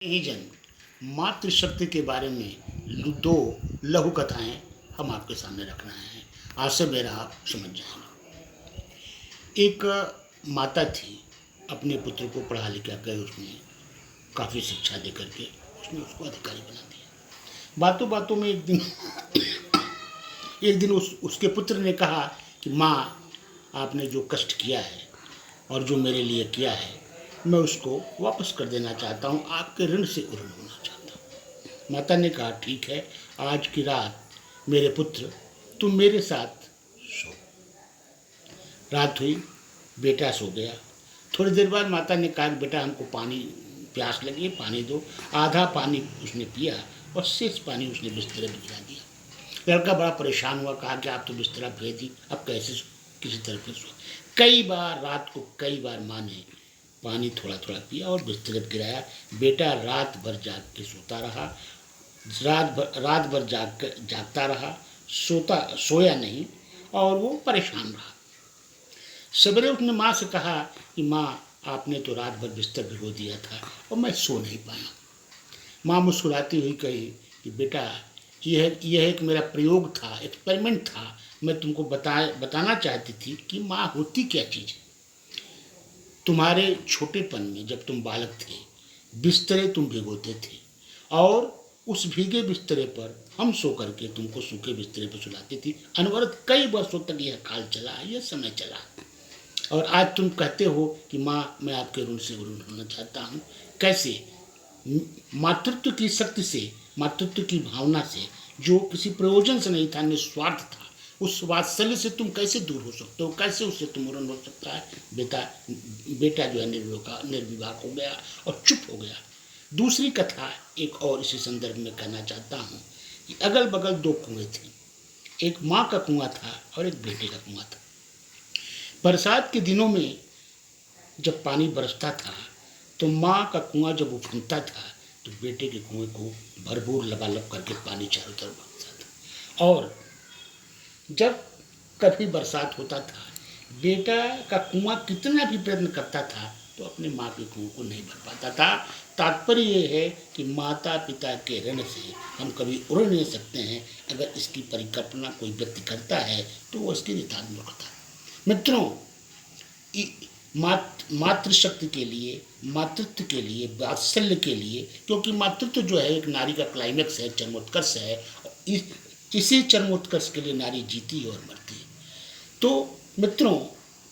ही जन मातृशक्ति के बारे में दो लघु कथाएं हम आपके सामने रख रहे हैं। आज से मेरा आप समझ जाएंगे। एक माता थी, अपने पुत्र को पढ़ा लिखा कर उसने काफ़ी शिक्षा दे करके उसने उसको अधिकारी बना दिया। बातों बातों में एक दिन उसके पुत्र ने कहा कि माँ, आपने जो कष्ट किया है और जो मेरे लिए किया है, मैं उसको वापस कर देना चाहता हूँ, आपके ऋण से ऋण होना चाहता हूँ। माता ने कहा, ठीक है, आज की रात मेरे पुत्र तुम मेरे साथ सो। रात हुई, बेटा सो गया। थोड़ी देर बाद माता ने कहा, बेटा हमको पानी प्यास लगी है, पानी दो। आधा पानी उसने पिया और शेष पानी उसने बिस्तर में गिरा दिया। लड़का बड़ा परेशान हुआ, कहा कि आप तो बिस्तर भेज दी, अब कैसे किसी तरह से सो। कई बार रात को माँ ने पानी थोड़ा थोड़ा पिया और बिस्तर पर गिराया। बेटा रात भर जाग के सोता रहा, रात भर जागता रहा, सोया नहीं और वो परेशान रहा। सवेरे उसने माँ से कहा कि माँ, आपने तो रात भर बिस्तर भिगो दिया था और मैं सो नहीं पाया। माँ मुस्कुराती हुई कही कि बेटा, यह एक मेरा प्रयोग था, एक्सपेरिमेंट था। मैं तुमको बताना चाहती थी कि माँ होती क्या चीज़ है। तुम्हारे छोटेपन में जब तुम बालक थे, बिस्तरे तुम भिगोते थे और उस भीगे बिस्तरे पर हम सो करके तुमको सूखे बिस्तरे पर सुलाती थी। अनवरत कई वर्षों तक यह काल चला, यह समय चला और आज तुम कहते हो कि माँ, मैं आपके ऋण से ऋण होना चाहता हूँ। कैसे? मातृत्व की शक्ति से, मातृत्व की भावना से, जो किसी प्रयोजन से नहीं था, निस्वार्थ था, उस वात्सल्य से तुम कैसे दूर हो सकते हो? कैसे उससे तुम ऋण हो सकता है? बेटा जो है निर्विवाक हो गया और चुप हो गया। दूसरी कथा एक और इसी संदर्भ में कहना चाहता हूँ कि अगल बगल दो कुएं थे। एक माँ का कुआं था और एक बेटे का कुआं था। बरसात के दिनों में जब पानी बरसता था तो माँ का कुआं जब उफनता था तो बेटे के कुएं को भरपूर लबालब करके पानी चारों तरफ बहता था। और जब कभी बरसात होता था, बेटा का कुआं कितना भी प्रयत्न करता था तो अपने माँ के कुएं को नहीं भर पाता था। तात्पर्य ये है कि माता पिता के ऋण से हम कभी उड़ नहीं सकते हैं। अगर इसकी परिकल्पना कोई व्यक्ति करता है तो वो इसकी नितांत मूर्खता। मित्रों, मातृशक्ति के लिए, मातृत्व के लिए, वात्सल्य के लिए, क्योंकि मातृत्व जो है एक नारी का क्लाइमेक्स है, चरमोत्कर्ष है। इसी चरमोत्कर्ष के लिए नारी जीती और मरती है। तो मित्रों,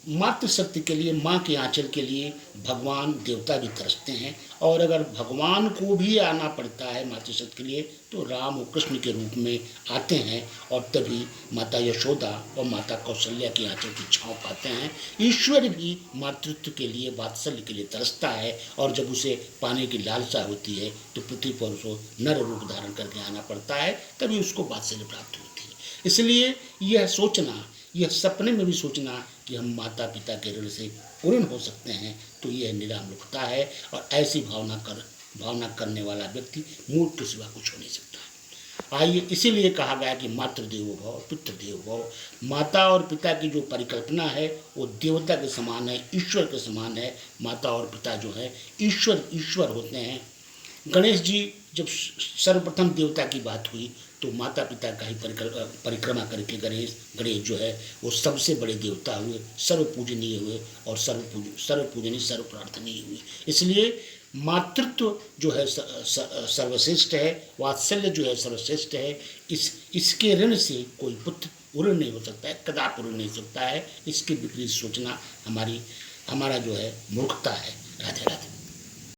मातृशक्ति के लिए, माँ के आंचल के लिए भगवान देवता भी तरसते हैं। और अगर भगवान को भी आना पड़ता है मातृशक्ति के लिए तो राम और कृष्ण के रूप में आते हैं और तभी माता यशोदा और माता कौशल्या की आंचल की छाँव पाते हैं। ईश्वर भी मातृत्व के लिए, वात्सल्य के लिए तरसता है और जब उसे पाने की लालसा होती है तो पृथ्वी पर उसको नर रूप धारण करके आना पड़ता है, तभी उसको वात्सल्य प्राप्त होती है। इसलिए यह सोचना, यह सपने में भी सोचना कि हम माता पिता के ऋण से ऋण हो सकते हैं, तो यह निरामूर्खता है। और ऐसी भावना करने वाला व्यक्ति मूर्ख के सिवा कुछ हो नहीं सकता। आइए, इसीलिए कहा गया कि मातृदेवो भव पितृदेवो भव। माता और पिता की जो परिकल्पना है वो देवता के समान है, ईश्वर के समान है। माता और पिता जो है ईश्वर होते हैं। गणेश जी, जब सर्वप्रथम देवता की बात हुई तो माता पिता का ही परिक्रमा करके गणेश जो है वो सबसे बड़े देवता हुए, सर्वपूजनीय हुए और सर्वपूजनीय सर्वप्रार्थनीय हुए। इसलिए मातृत्व जो है सर्वश्रेष्ठ है, वात्सल्य जो है सर्वश्रेष्ठ है। इसके ऋण से कोई पुत्र ऋण नहीं हो सकता है, कदापि ऋण नहीं हो सकता है। इसके विपरीत सोचना हमारा जो है मूर्खता है। राधे राधे।